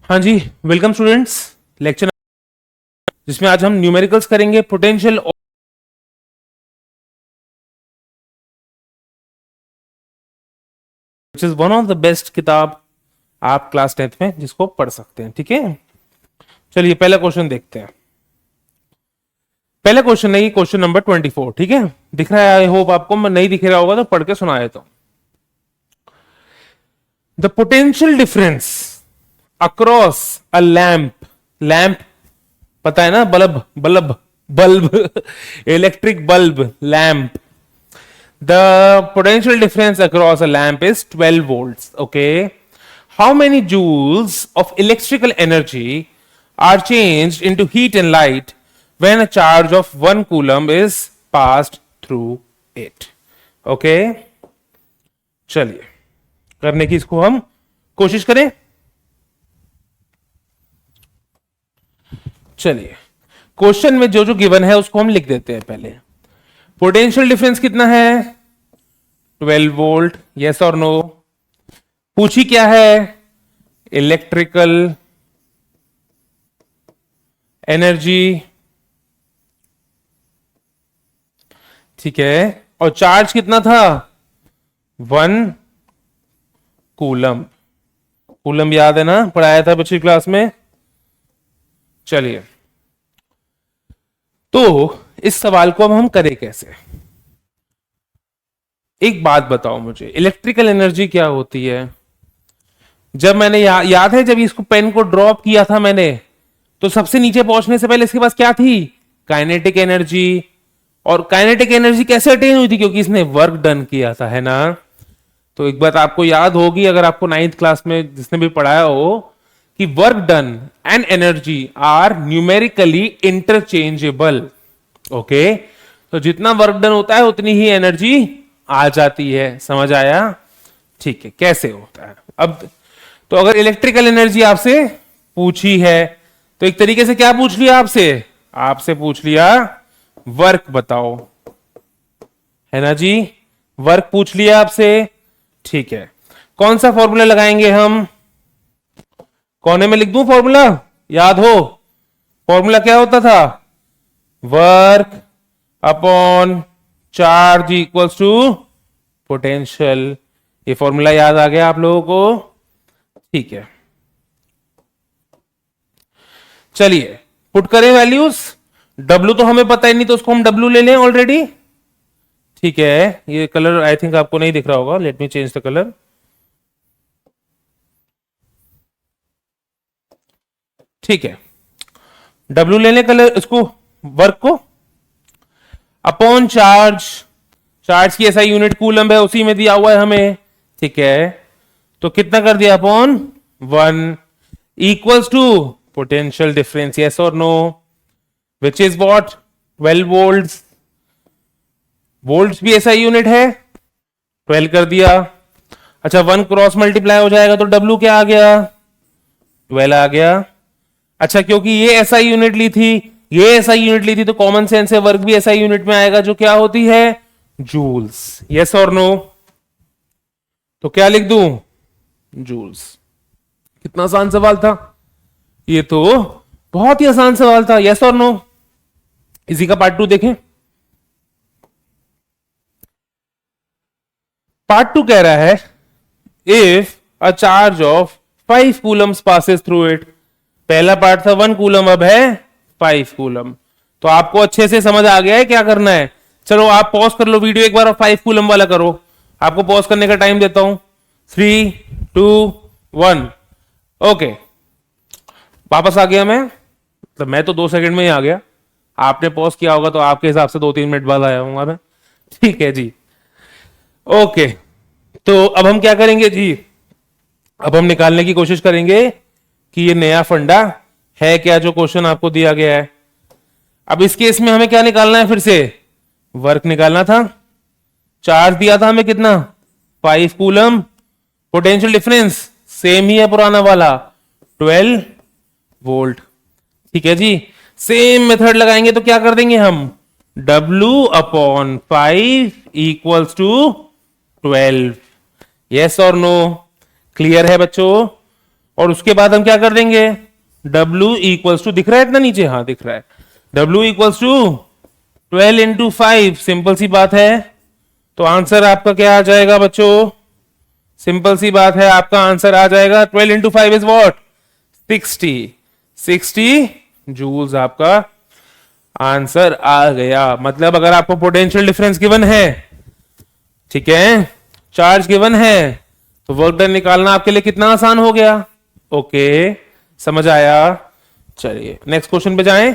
हाँ जी, welcome students. Lecture जिसमें आज हम न्यूमेरिकल्स करेंगे, potential which is one of the best किताब आप क्लास 10th में जिसको पढ़ सकते हैं। ठीक है, चलिए पहला क्वेश्चन देखते हैं। पहला क्वेश्चन है क्वेश्चन नंबर 24। ठीक है, दिख रहा है? आई होप आपको नहीं दिख रहा होगा तो पढ़ के सुनाए। तो the potential difference across a lamp, lamp पता है ना, bulb bulb bulb electric bulb, lamp. The potential difference across a lamp is 12 volts. Okay. How many joules of electrical energy are changed into heat and light when a charge of 1 coulomb is passed through it? Okay. चलिए करने की इसको हम कोशिश करें। चलिए question में जो जो गिवन है उसको हम लिख देते हैं। पहले पोटेंशियल डिफरेंस कितना है? 12 वोल्ट। यस और नो? पूछी क्या है? Electrical energy. ठीक है, और चार्ज कितना था? 1 कूलम। कूलम याद है ना, पढ़ाया था पिछली क्लास में। चलिए, तो इस सवाल को अब हम करें कैसे? एक बात बताओ मुझे, इलेक्ट्रिकल एनर्जी क्या होती है? जब मैंने याद है जब इसको पेन को ड्रॉप किया था मैंने, तो सबसे नीचे पहुंचने से पहले इसके पास क्या थी? Kinetic energy. और काइनेटिक एनर्जी कैसे अटेन हुई थी? क्योंकि इसने वर्क डन किया था, है ना? तो एक बात आपको याद होगी, अगर आपको 9th क्लास में जिसने भी पढ़ाया हो, कि work done and energy are numerically interchangeable. Okay, तो जितना वर्क डन होता है उतनी ही एनर्जी आ जाती है। समझ आया? ठीक है, कैसे होता है अब? तो अगर इलेक्ट्रिकल एनर्जी आपसे पूछी है तो एक तरीके से क्या पूछ लिया आपसे? आपसे पूछ लिया वर्क बताओ, है ना जी? वर्क पूछ लिया आपसे। ठीक है, कौन सा फॉर्मूला लगाएंगे हम? कोने में लिख दूं फॉर्मूला? याद हो फॉर्मूला क्या होता था? Work upon charge equals to potential. ये फॉर्मूला याद आ गया आप लोगों को? ठीक है, चलिए पुट करें वैल्यूज। डब्लू तो हमें पता ही नहीं, तो उसको हम डब्लू ले लें ऑलरेडी। ठीक है, ये कलर आई थिंक आपको नहीं दिख रहा होगा, let me change the colour. ठीक है, डब्लू ले लें कलर, इसको वर्क को, अपॉन चार्ज। चार्ज की ऐसा यूनिट कूलम है, उसी में दिया हुआ है हमें। ठीक है, तो कितना कर दिया? Upon 1 equals to potential difference. Yes और no? Which is what? 12 volts. Volts भी ऐसा यूनिट है, 12 कर दिया। अच्छा, 1 क्रॉस मल्टीप्लाई हो जाएगा तो डब्लू क्या आ गया? 12 आ गया। अच्छा, क्योंकि ये ऐसा यूनिट ली थी, ये ऐसा यूनिट ली थी, तो कॉमन सेंस से वर्क भी ऐसा यूनिट में आएगा जो क्या होती है? जूल्स। यस और नो? तो क्या लिख दूं? जूल्स। कितना आसान सवाल था ये, तो बहुत ही आसान सवाल था। यस और नो? इसी का पार्ट 2 देखें। पार्ट 2 कह रहा है if a charge of 5 Coulomb's passes through it. पहला पार्ट था 1 कूलम, अब है 5 कूलम। तो आपको अच्छे से समझ आ गया है क्या करना है? चलो आप पॉज कर लो वीडियो एक बार और 5 कूलम वाला करो। आपको पॉज करने का टाइम देता हूं। 3, 2, 1। ओके, वापस आ गया मैं। मतलब मैं तो 2 सेकंड में ही आ गया, आपने पॉज किया होगा तो आपके हिसाब से 2-3 मिनट बाद आया हूँ मैं। ठीक है जी, ओके। तो अब हम क्या करेंगे जी? अब हम निकालने की कोशिश करेंगे कि ये नया फंडा है क्या जो क्वेश्चन आपको दिया गया है। अब इस केस में हमें क्या निकालना है? फिर से वर्क निकालना था। चार्ज दिया था हमें कितना? 5 कूलम। पोटेंशियल डिफरेंस सेम ही है पुराना वाला, 12 वोल्ट। ठीक है जी, सेम मेथड लगाएंगे तो क्या कर देंगे हम? W upon 5 equals to 12। Yes और नो? क्लियर है बच्चों? और उसके बाद हम क्या कर देंगे, W इक्वल्स टू, दिख रहा है इतना नीचे, हाँ दिख रहा है, W equals to 12 into 5, simple सी बात है। तो आंसर आपका क्या आ जाएगा बच्चों, सिंपल सी बात है, आपका आंसर आ जाएगा 12 इंटू 5 इज वॉट, 60 जूल्स आपका आंसर आ गया। मतलब अगर आपको पोटेंशियल डिफरेंस गिवन है, ठीक है, चार्ज गिवन है, तो वर्क डन निकालना आपके लिए कितना आसान हो गया। ओके, समझ आया। चलिए नेक्स्ट क्वेश्चन पे जाएं।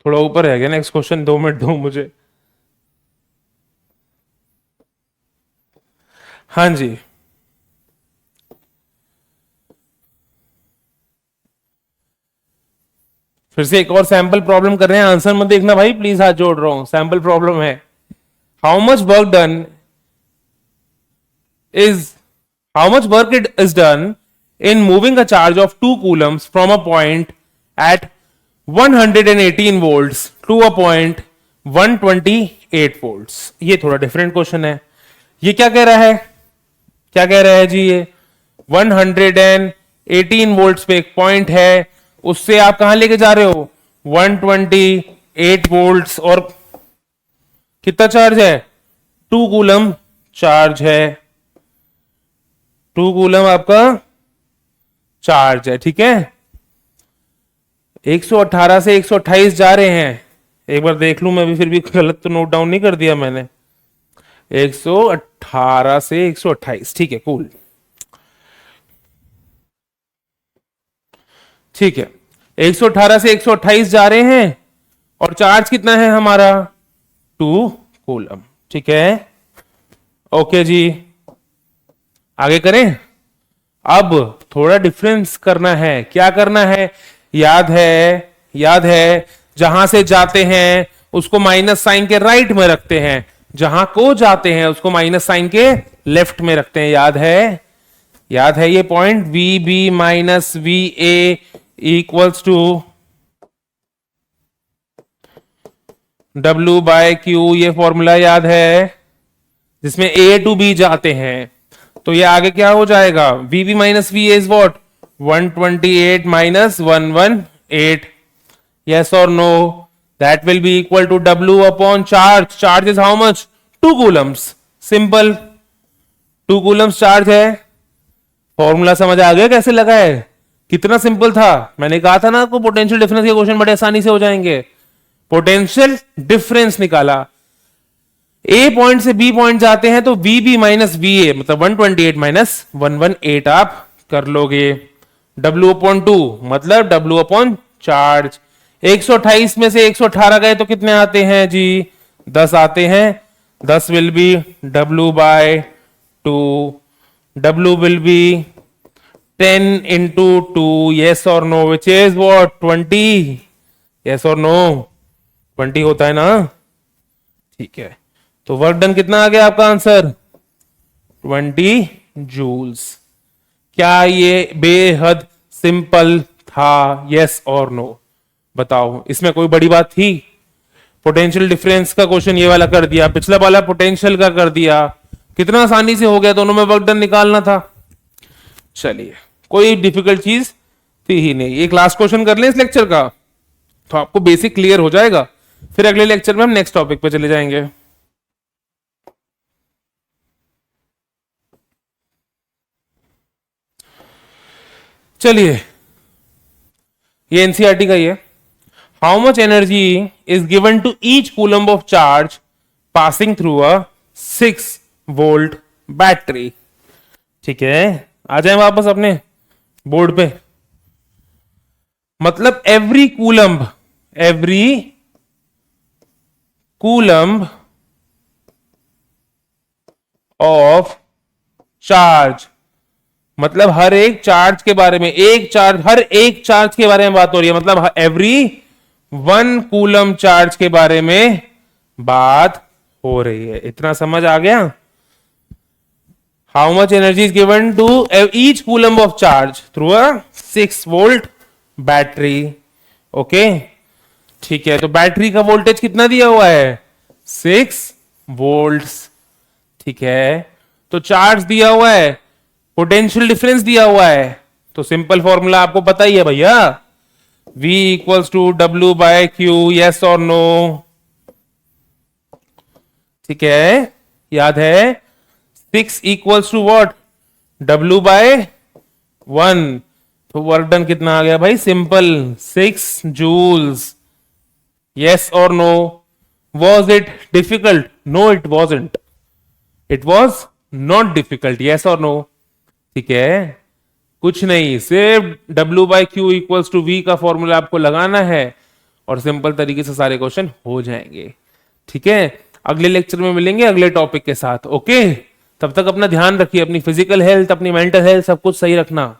थोड़ा ऊपर है गया नेक्स्ट क्वेश्चन, 2 मिनट दो मुझे। हाँ जी, फिर से एक और सैंपल प्रॉब्लम कर रहे हैं, आंसर मत देखना भाई प्लीज, हाथ जोड़ रहा हूं, सैंपल प्रॉब्लम है। How much work done is how much work it is done in moving a charge of 2 coulombs from a point at 118 volts to a point 128 volts। ये थोड़ा डिफरेंट क्वेश्चन है। ये क्या कह रहा है, क्या कह रहा है जी, ये 118 वोल्ट्स पे एक पॉइंट है, उससे आप कहां लेके जा रहे हो, 128 वोल्ट्स, और कितना चार्ज है, 2 कूलम चार्ज है, 2 कूलम आपका चार्ज है, ठीक है। 118 से 128 जा रहे हैं, एक बार देख लूं मैं भी, फिर भी गलत तो नोट डाउन नहीं कर दिया मैंने। 118 से 128, ठीक है, कूल, ठीक है। 118 से 128 जा रहे हैं और चार्ज कितना है हमारा, 2 कूलम, ठीक है। ओके जी, आगे करें। अब थोड़ा डिफरेंस करना है, क्या करना है, याद है, याद है, जहां से जाते हैं उसको माइनस साइन के राइट में रखते हैं, जहां को जाते हैं उसको माइनस साइन के लेफ्ट में रखते हैं, याद है, याद है ये point, V B minus V A equals to W by Q, ये फॉर्मूला याद है, जिसमें A टू B जाते हैं। तो ये आगे क्या हो जाएगा, V B minus V is what, 128 minus 118, yes और no, that will be equal to W upon charge, charge is how much, 2 coulombs, simple, 2 coulombs charge है। फॉर्मूला समझ आ गया कैसे लगा है, कितना सिंपल था, मैंने कहा था ना आपको पोटेंशियल डिफरेंस के क्वेश्चन बड़े आसानी से हो जाएंगे। पोटेंशियल डिफरेंस निकाला, ए पॉइंट से बी पॉइंट जाते हैं तो V B minus V A, मतलब 128 माइनस 118 आप कर लोगे, W अपॉन 2 मतलब W अपॉन चार्ज। 128 में से 118 गए तो कितने आते हैं जी, 10 आते हैं, 10 will be W by 2, W will be 10 into 2, yes or no, which is what, 20, yes or no, 20 होता है ना, ठीक है। तो वर्क डन कितना आ गया आपका आंसर, 20 जूल्स। क्या ये बेहद सिंपल था, यस और नो, बताओ, इसमें कोई बड़ी बात थी। पोटेंशियल डिफरेंस का क्वेश्चन ये वाला कर दिया, पिछला वाला पोटेंशियल का कर दिया, कितना आसानी से हो गया, दोनों में वर्क डन निकालना था। चलिए, कोई डिफिकल्ट चीज थी ही नहीं। एक लास्ट क्वेश्चन कर लें इस लेक्चर का, तो आपको बेसिक क्लियर हो जाएगा, फिर अगले लेक्चर में हम नेक्स्ट टॉपिक पे चले जाएंगे। चलिए, ये एनसीईआरटी का ही है। How much energy is given to each coulomb of charge passing through a 6 volt battery, ठीक है। आ जाए वापस अपने बोर्ड पे, मतलब एवरी कूलम्ब ऑफ चार्ज, मतलब हर एक चार्ज के बारे में, हर एक चार्ज के बारे में बात हो रही है, मतलब एवरी 1 कूलम चार्ज के बारे में बात हो रही है। इतना समझ आ गया। How much energy is given to each coulomb of charge through a 6 volt battery. Okay, ठीक है, तो बैटरी का वोल्टेज कितना दिया हुआ है? 6 वोल्ट्स। ठीक है, तो चार्ज दिया हुआ है, पोटेंशियल डिफरेंस दिया हुआ है, तो सिंपल फॉर्मूला आपको पता ही है भैया, V equals to W by Q. Yes और नो? ठीक है, याद है 6 equals to what? W by 1। तो वर्क डन कितना आ गया भाई? Simple 6 joules. यस और no? Was it difficult? No it wasn't, it was not difficult. Yes और नो? ठीक है, कुछ नहीं, सिर्फ W by Q equals to V का फॉर्मूला आपको लगाना है और सिंपल तरीके से सारे क्वेश्चन हो जाएंगे। ठीक है, अगले लेक्चर में मिलेंगे अगले टॉपिक के साथ। ओके, तब तक अपना ध्यान रखिए, अपनी फिजिकल हेल्थ, अपनी मेंटल हेल्थ, सब कुछ सही रखना।